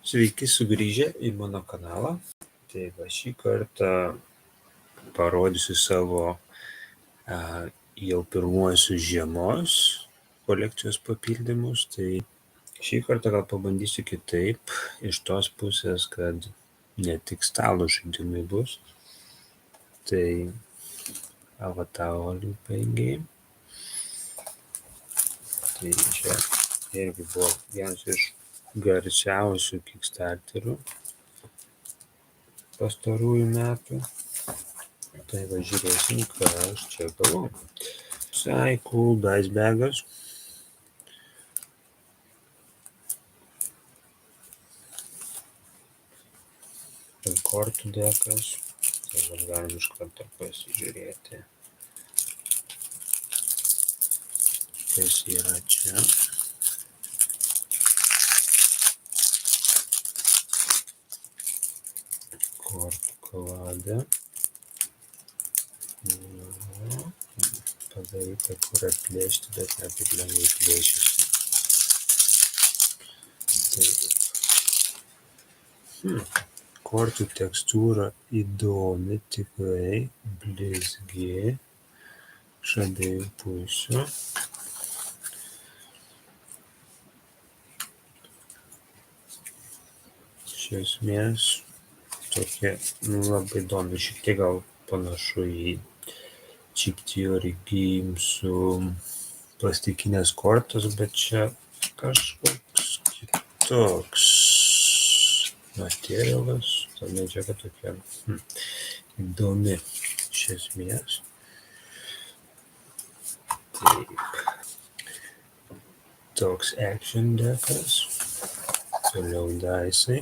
Sveiki sugrįžę į mano kanalą. Tai va šį kartą parodysiu savo jau pirmuosius žiemos kolekcijos papildymus. Tai šį kartą gal pabandysiu kitaip, iš tos pusės, kad ne tik stalo žaidimai bus. Tai Avatar Game. Tai čia irgi buvo vienas iš garsiausių Kickstarterių pastarųjų metų. Tai va žiūrėsim, ką aš čia gavau. Visai cool dice bagas. Kortų dekas. Tai va galim iš karto pasižiūrėti, kas yra čia. Kortų kaladė. Padaryta kur atplėšti, bet ne taip lengvai plėšiasi. Taip. Kortų tekstūra įdomi, tikrai blizgi iš abiejų pusių. Iš esmės tokia labai įdomi, šiek tiek gal panašu į Chip Theory Game su plastikinės kortos, bet čia kažkoks kitoks materialas, ta medžiaga tokia įdomi iš esmės. Taip. Toks action dekas. Toliau daisai.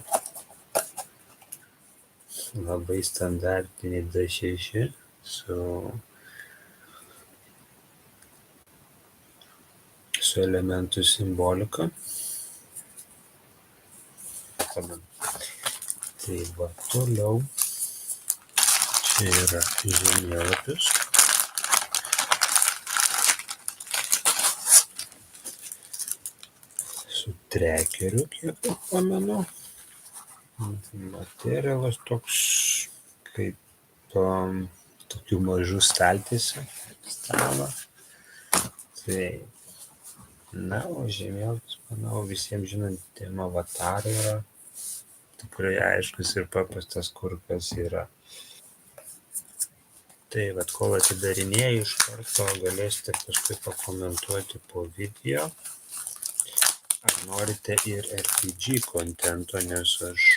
Labai standartiniai D6 su elementų simbolika. Tai va toliau. Čia yra žemėlapis. Su trekeriu, kiek pamenu. Materialas toks kaip tokių mažų staltiesių stalo. Tai, o žemėlapis, manau, visiems žinantiem Avatar yra tikrai aiškus ir paprastas, kur kas yra. Tai vat, kol atidarinėjau, iš karto galėsite paskui pakomentuoti po video, ar norite ir RPG kontento, nes aš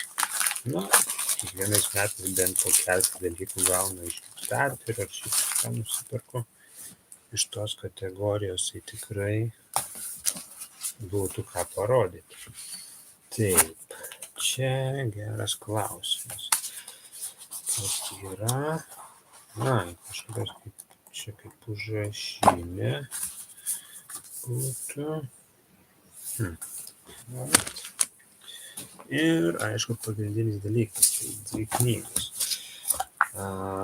kiekvienais metais bent po keletą dalykų gaunu iš Kickstarterio, ar šiaip ką nusipirku iš tos kategorijos, tai tikrai būtų ką parodyti. Taip, čia geras klausimas. Kas yra? Kažkas čia kaip užrašinė būtų. Ir, aišku, pagrindinis dalykas, tai 2 knygos.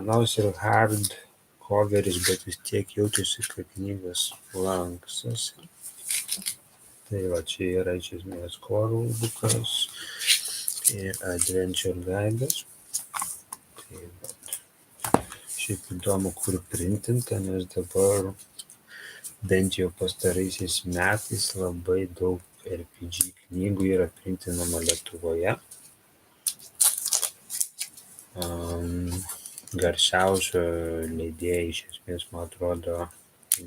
Nors ir hard coveris, bet vis tiek jaučiasi, kad knygos lankstosi. Tai va, čia yra iš esmės rulbukas ir adventure guidas. Tai va, šiaip įdomu, kur printinta, nes dabar bent jau pastaraisiais metais labai daug RPG knygų yra printinama Lietuvoje. Garsiausio leidėjai iš esmės, man atrodo,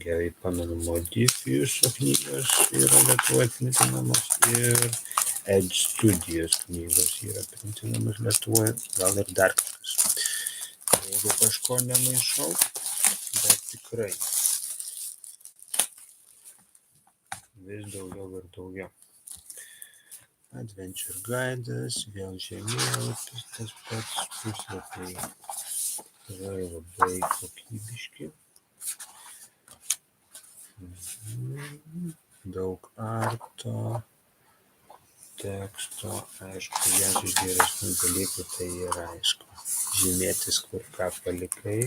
gerai pamenu, Modifiuso knygos yra Lietuvoje printinamos ir Edge Studios knygos yra printinamos Lietuvoje, gal ir dar kažkas. Jeigu kažko nemaišau, bet tikrai vis daugiau ir daugiau. Adventure guidas, vėl žemėlapis, tas pats, puslapiai tikrai labai kokybiški. Daug arto, teksto, aišku, vienas iš geresnių dalykų tai yra, aišku, žymėtis, kur ką palikai,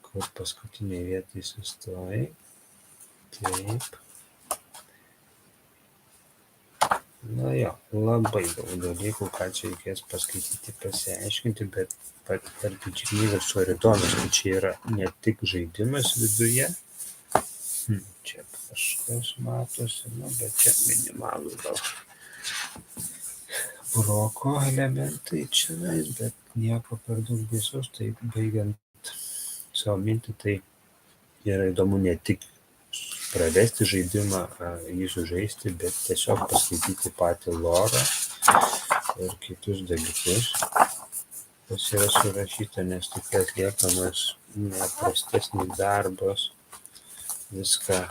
kur paskutiniai vietai sustojai. Taip. Na jo, labai daug dalykų, ką čia reikės paskaityti, pasiaiškinti, bet per knygos tuo ir įdomus, kad čia yra ne tik žaidimas viduje, čia kažkas matosi, bet čia minimalų gal broko elementai čionais, bet nieko per daug baisaus, tai baigiant savo mintį, tai yra įdomu ne tik pravesti žaidimą, jį sužaisti, bet tiesiog paskaityti patį lorą ir kitus dalykus, kas yra surašyta, nes tikrai atliekamas neprastesnis darbas, viską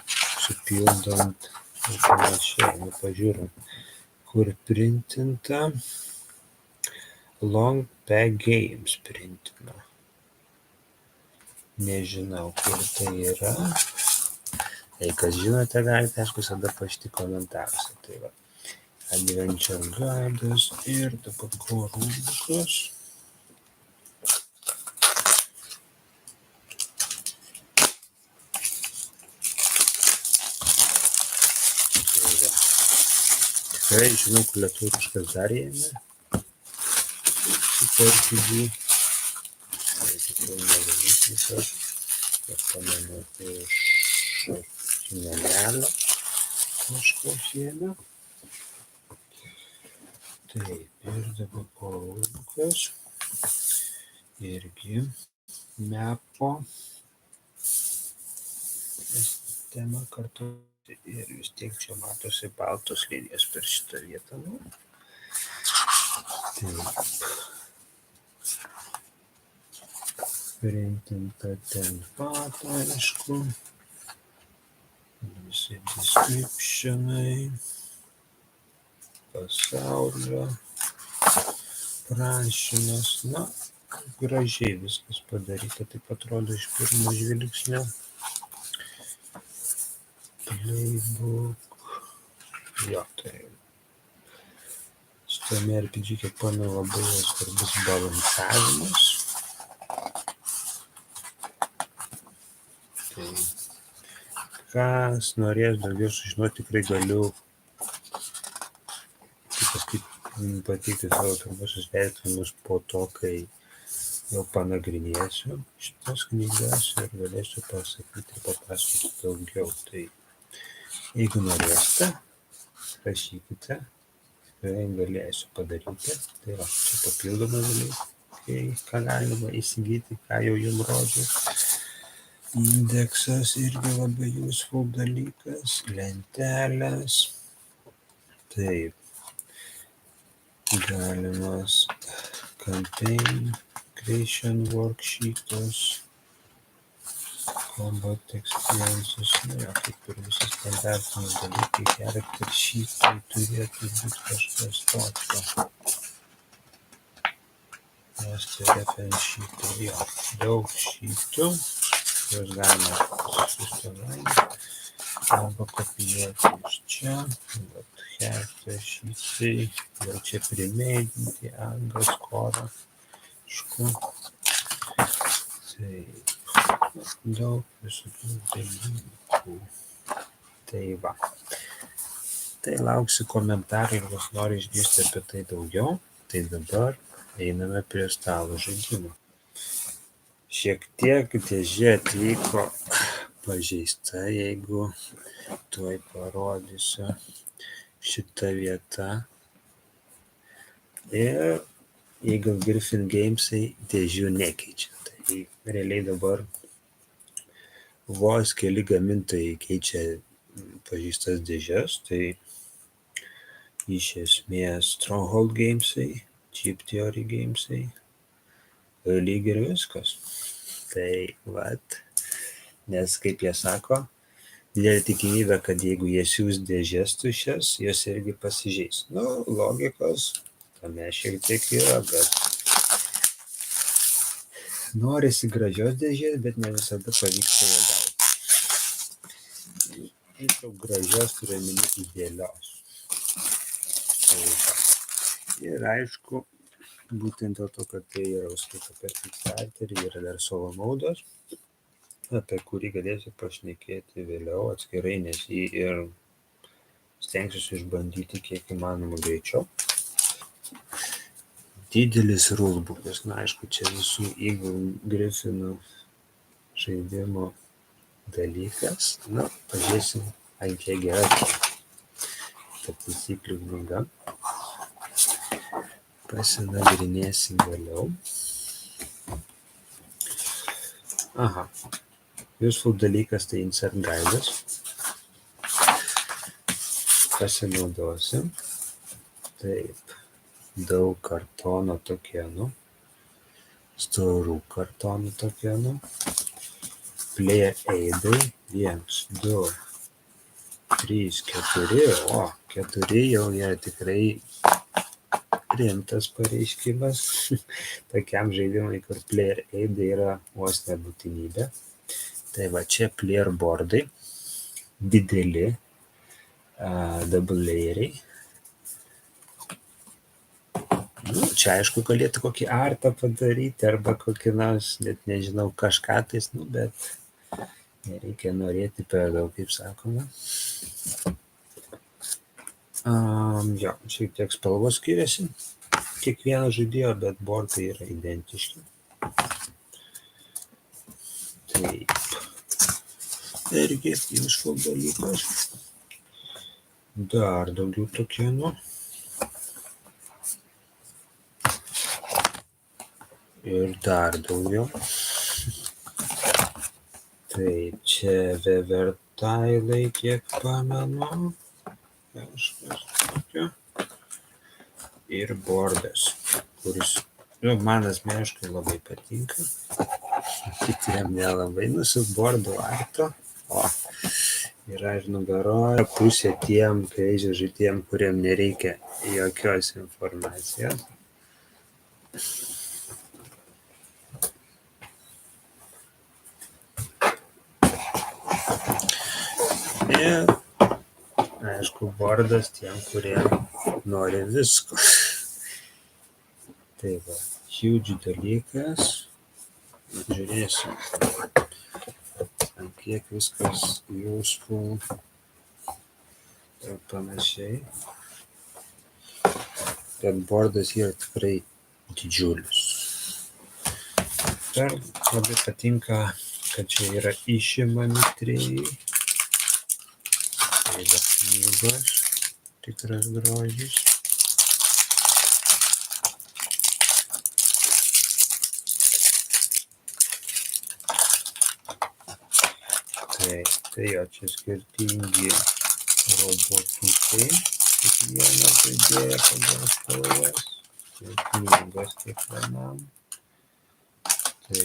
supildant ir panašiai. Pažiūrim, kur printinta. Long Pack Games printina. Nežinau, kur tai yra. Jei kas žinote, galite, aišku, visada parašyti komentaruose. Tai va, Adventure Guidas ir dabar ko rubrikos. Tikrai žinau, kur lietuviškas dar ėmė. Super TV. Tai tikrai nevalytis. Aš pamenu iš Kinelelio kažkoks ėmė. Taip, ir dabar po rubrikos. Irgi mepo. Tema kartu. Ir vis tiek čia matosi baltos linijos per šitą vietą. Taip. Printinta ten pat, aišku. Visi descriptionai. Pasaulio prašymas. Na, gražiai viskas padaryta, taip atrodo iš pirmo žvilgsnio. Playbook. Jo, tai šitame RPG, kiek pamenu, labai svarbus balansavimas. Tai kas norės daugiau sužinoti, tikrai galiu pateikti savo pirmuosius vertinimus po to, kai jau panagrinėsiu šitas knygas ir galėsiu pasakyti ir papasakoti daugiau. Tai jeigu norėsite, rašykite, tikrai galėsiu padaryti. Tai va, čia papildomai dalykai, ką galima įsigyti, ką jau jums rodžiau. Indeksas irgi labai useful dalykas, lentelės. Taip, galimas campaign creation worksheetas, combat experiences, kaip ir visi standartiniai dalykai, character sheetai turėtų būti kažkas tokio. Master reference sheetai, jo, daug sheetų, juos galima susilaikyti arba kopijuoti iš čia, bet character sheetai, jau čia primeidinti, anglas, korą, šku. Taip, daug visokių dalykų. Tai va. Tai lauksiu komentarų ir kas nori išgirsti apie tai daugiau. Tai dabar einame prie stalo žaidimo. Šiek tiek dėžė atvyko pažeista, jeigu tuoj parodysiu šitą vietą. Ir jeigu Griffin Gamesai dėžių nekeičia. Tai realiai dabar vos keli gamintojai keičia pažeistas dėžes, tai iš esmės Stronghold Gamesai, Chip Theory Gamesai, lyg ir viskas. Tai vat, nes kaip jie sako, didelė tikimybė, kad jeigu jie siūs dėžės tuščias, jos irgi pasižeis. Logikos tame šiek tiek yra, bet norisi gražios dėžės, bet ne visada pavyksta ją gauti. Tiesiog gražios turiu omeny idealios. Ir aišku, būtent dėl to, kad tai yra užskaita per Kickstarterį, yra dar solo modas, apie kurį galėsiu pašnekėti vėliau atskirai, nes jį ir stengsiuosi išbandyti kiek įmanoma greičiau. Didelis rulbukas, na aišku, čia visų Eagle Griffinų žaidimo dalykas. Na, pažiūrėsim, ant kiek gera ta taisyklių knyga. Pasinagrinėsim vėliau. Aha, useful dalykas tai insert guidas. Pasinaudosim. Taip, daug kartono tokienų, storų kartonų tokienų, player aidai, 1, 2, 3, 4, o 4 jau yra tikrai rimtas pareiškimas, tokiam žaidimui, kur player aidai yra vos ne būtinybė. Tai va čia player boardai, dideli, double layeriai. Nu, čia aišku galėtų kokį artą padaryti arba kokį nors, net nežinau, kažką tais, nu, bet nereikia norėti per daug, kaip sakoma. Jo, šiek tiek spalvos skiriasi kiekvieno žaidėjo, bet bordai yra identiški. Taip. Irgi useful dalykas. Dar daugiau tokienų. Ir dar daugiau. Taip, čia vevertailai, kiek pamenu. Kažkas tokio. Ir bordas, kuris, man asmeniškai labai patinka. Kitiem nelabai, su bordo arto. O, yra ir nugaroje pusė tiem kreidžio žaidėjim, kuriem nereikia jokios informacijos. Ir, aišku, bordas tiem, kurie nori visko. Tai va, huge dalykas. Žiūrėsim, ant kiek viskas useful ir panašiai. Bet bordas yra tikrai didžiulis. Dar labai patinka, kad čia yra išimami trejai. Tai yra knygos, tikras grožis. Tai jo, čia skirtingi robotukai, kiekvieno žaidėjo pagal spalvas, ir knygos kiekvienam. Tai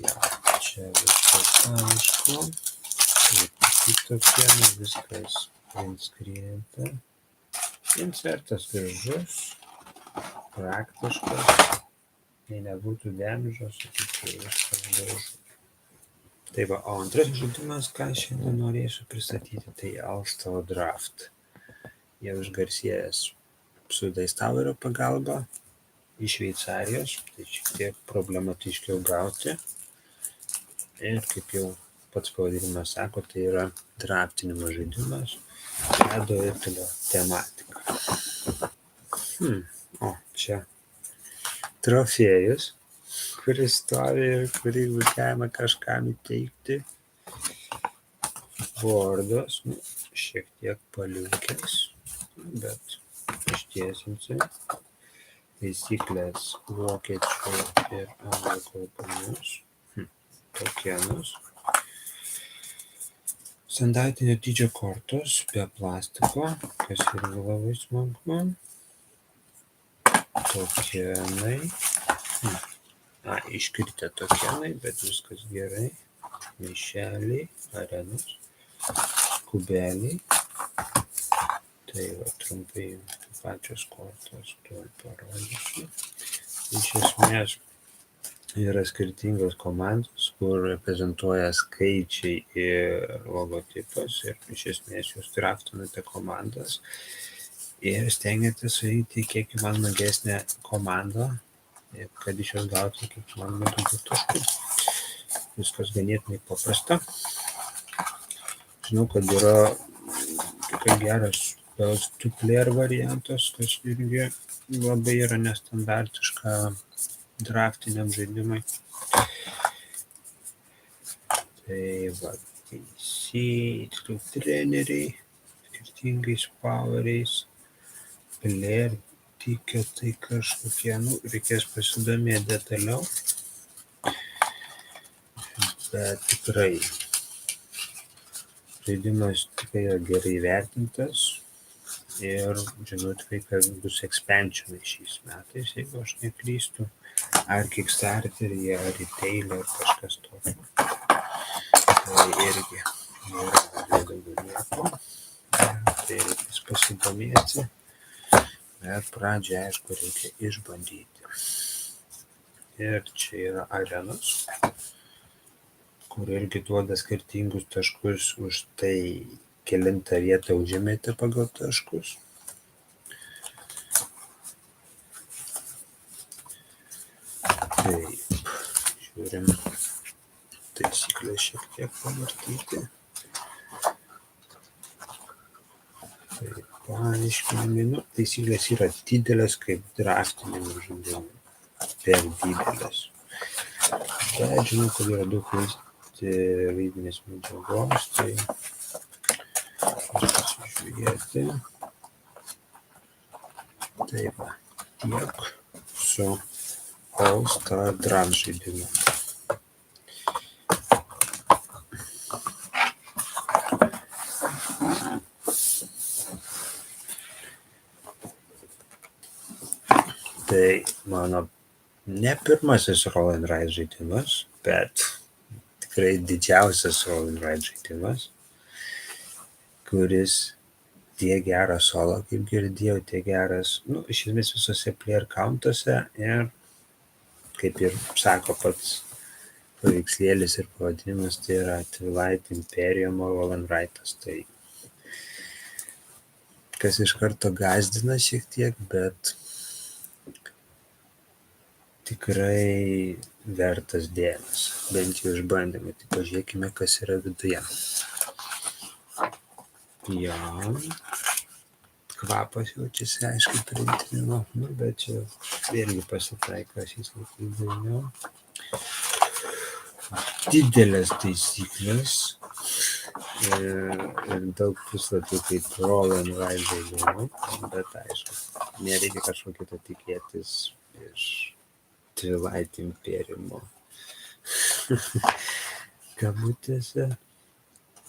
ja, čia viskas aišku, tai kitokie, viskas inskrieninta. Insertas gražus, praktiškas. Jei nebūtų dėmžos, tai viskas gražu. Tai va, o antras žaidimas, ką šiandien norėsiu pristatyti, tai Alstalo Draft. Jau išgarsėjęs su Dice Towerio pagalba iš Šveicarijos, tai šiek tiek problematiškiau gauti. Ir kaip jau pats pavadinimas sako, tai yra draftinimo žaidimas, ledo ritulio tematika. O, čia trofėjus, kuris stovi ir kurį galima kažkam įteikti. Bordas, šiek tiek paliukęs, bet ištiesinsiu. Taisyklės vokiečių ir anglų kalbomis. Tokienos. Standartinio dydžio kortos be plastiko, kas yra labai smagu. Tokienai. Iškritę tokienai, bet viskas gerai. Maišeliai, arenos, kubeliai. Tai va, trumpai pačios kortos tuoj parodysiu. Iš esmės yra skirtingos komandos, kur reprezentuoja skaičiai ir logotipas. Ir iš esmės jūs draftinate komandas. Ir stengiatės sudaryti kiek įmanoma geresnę komandą, kad iš jos gauti kiek įmanoma daugiau taškų. Viskas ganėtinai paprasta. Žinau, kad yra tikrai geras two-player variantas, kas irgi labai yra nestandartiška draftiniam žaidimui. Tai va, tiksliau treneriai, skirtingais poweriais, player tiketai kažkokie, reikės pasidomėti detaliau, bet tikrai žaidimas tikrai yra gerai vertintas ir žinau tikrai, kad bus expansionai šiais metais, jeigu aš neklystu, ar Kickstarteryje, ar retail'e, ar kažkas tokio. Tai irgi nėra labai daugiau nieko, tai reikės pasidomėti, bet pradžią, aišku, reikia išbandyti. Ir čia yra arenos, kur irgi duoda skirtingus taškus už tai, kelintą vietą užėmėte pagal taškus. Taip, žiūrim taisyklės šiek tiek pavartyti. Taip, paaiškinami, taisyklės yra didelės kaip draftiniam žaidimui, per didelės. Bet žinau, kad yra daug vaidinės medžiagos, tai pasižiūrėti. Tai va, tiek su All Star Draft žaidimu. Tai mano ne pirmasis Roll and Ride žaidimas, bet tikrai didžiausias Roll and Ride žaidimas, kuris tiek geras solo, kaip girdėjau, tiek geras, iš esmės visose player countuose ir, kaip ir sako pats paveikslėlis ir pavadinimas, tai yra Twilight Imperium Roll and Ride'as. Tai kas iš karto gąsdina šiek tiek, bet tikrai vertas dėmesio, bent jau išbandymai. Tai pažiūrėkime, kas yra viduje. Jo, kvapas jaučiasi, aišku, printinimo, bet čia vėlgi pasitaiko šiais laikais dažniau. Didelės taisyklės ir daug puslapių kaip Roll and Ride žaidimų, bet aišku, nereikia kažkokio tikėtis iš Twilight Imperiumo kabutėse.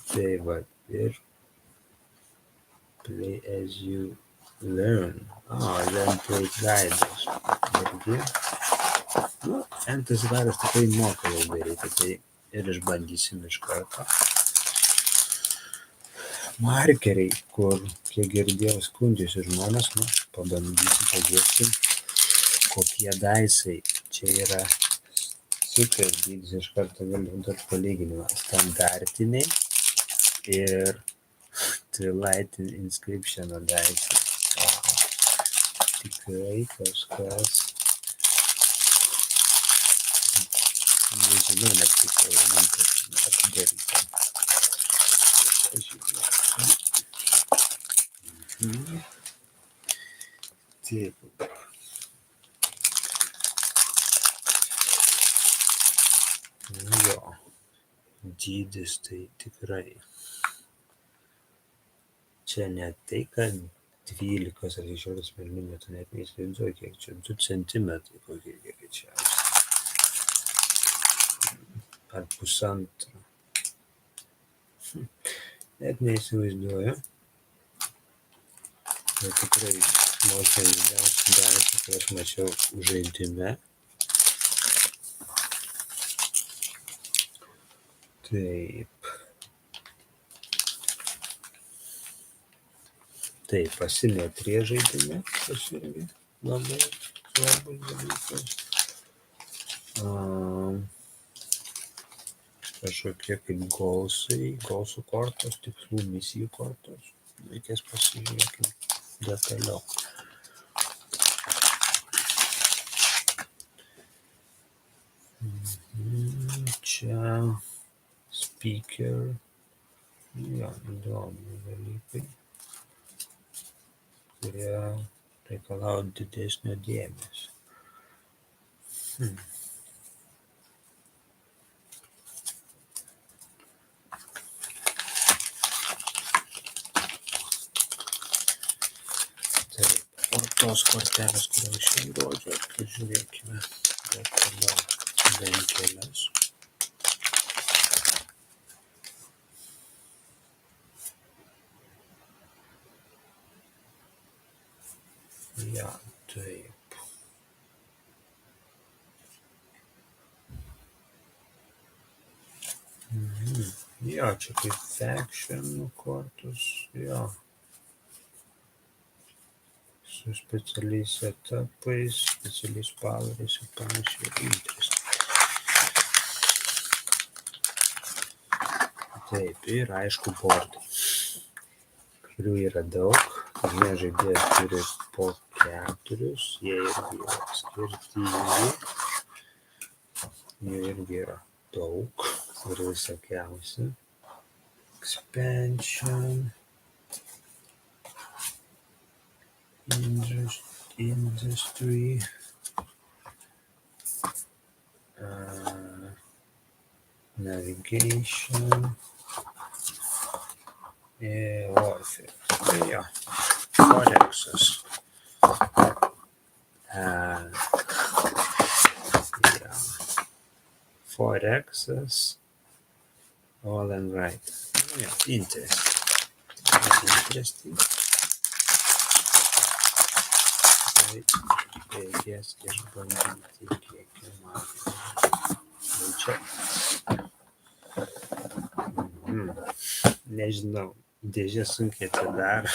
Tai va, ir Play as you learn. Learn play guides. Irgi. Tas gaidas tikrai moka jau daryti, tai ir išbandysim iš karto. Markeriai, kur, kiek girdėjau, skundžiasi žmonės, pabandysiu, pažiūrėsim, kokie daisai. Čia yra super dydis, iš karto galiu duoti palyginimą. Standartiniai ir Twilight Inscription daisai. Tikrai kažkas, nežinau net kaip pavadinti, atidaryta. Pažiūrėsim. Taip. Jo, dydis tai tikrai. Čia ne tai, kad 12 ar 16 mm, net neįsivaizduoju, kiek čia 2 cm kokie greičiausiai. Ar pusantro. Net neįsivaizduoju. Tai tikrai moka didžiausių daisų, kai aš mačiau žaidime. Taip. Taip, asimetrija žaidime, tas irgi labai svarbus dalykas. Kažkokie kaip golsų kortos, tikslų misijų kortos. Reikės pasižiūrėkime detaliau. Čia speaker Jo, įdomu dalykai, kurie reikalauja didesnio dėmesio. Taip, o tos kortelės, kurios šiandien rodžiau, pažiūrėkime, bet tada bent kelias. Ja, taip. Jo, čia kaip faction kortos, jo. Su specialiais etapais, specialiais poweriais ir panašiai. Interesting. Taip, ir aišku bordai, kurių yra daug. Kiekvienas žaidėjas turi po 4, jie irgi yra skirtingi. Jų irgi yra daug ir visokiausi. Expansion. Industry. Navigation. Warfare. Jo. Forexas. Forexas. All and right. Yeah, interesting. Reikės išbandyti kiek įmanoma. Čia. Nežinau, dėžė sunkiai atsidaro.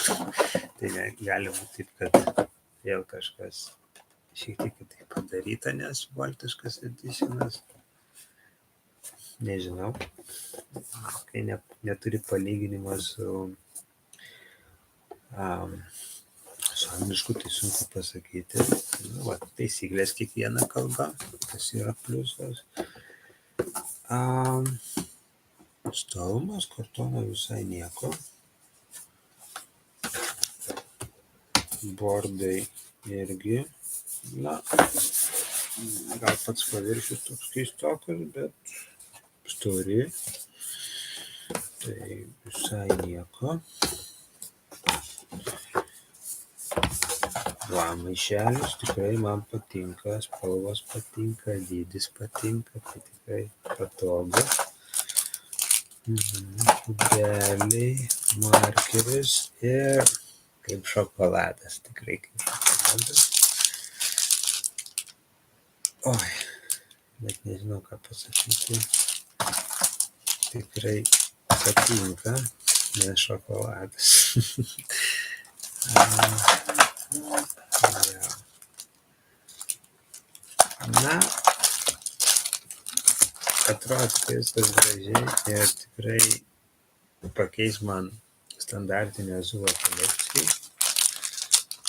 Tai gali būti taip, kad vėl kažkas šiek tiek kitaip padaryta, nes baltiškas editionas. Nežinau. Kai neturi palyginimo su anglišku, tai sunku pasakyti. Taisyklės kiekviena kalba, kas yra pliusas. Stovumas kartono visai nieko. Bordai irgi, gal pats paviršius toks keistokas, bet stori. Tai visai nieko. Maišelis tikrai man patinka, spalvos patinka, dydis patinka, tai tikrai patogu. Kubeliai, markeris ir kaip šokoladas, tikrai kaip šokoladas. Oi, bet nežinau ką pasakyti. Tikrai patinka, nes šokoladas. Atrodo viskas gražiai ir tikrai pakeis man standartinę Azula kolekciją.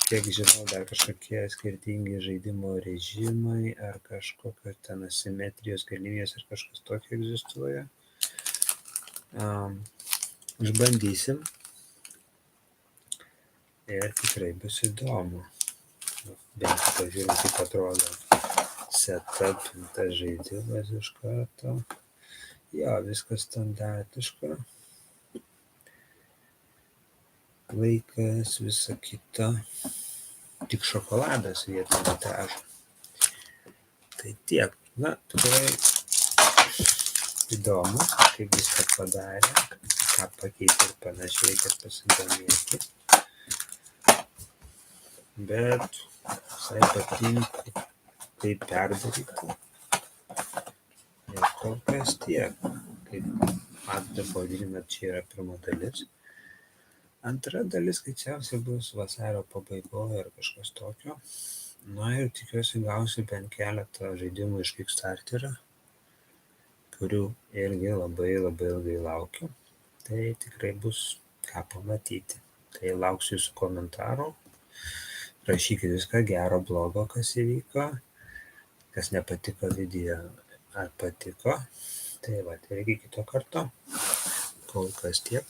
Kiek žinau, dar kažkokie skirtingi žaidimo režimai ar kažkokios ten asimetrijos galimybės ar kažkas tokio egzistuoja. Išbandysim. Ir tikrai bus įdomu. Bent pažiūrėm, kaip atrodo setupintas žaidimas iš karto. Jo, viskas standartiška. Laikas, visa kita. Tik šokoladas vietoj montažo. Tai tiek. Tikrai įdomu, kaip viską padarė, ką pakeitė ir panašiai, reikia pasidomėti. Bet visai patinka, kaip perdaryti. Ir kol kas tiek. Kaip matote pavadinime, čia yra pirma dalis. Antra dalis greičiausiai bus vasario pabaigoje ar kažkas tokio. Ir tikiuosi gausiu bent keletą žaidimų iš Kickstarterio, kurių irgi labai labai ilgai laukiu. Tai tikrai bus ką pamatyti. Tai lauksiu jūsų komentarų. Rašykit viską gero, blogo, kas įvyko, kas nepatiko video ar patiko. Tai irgi kito karto. Kol kas tiek.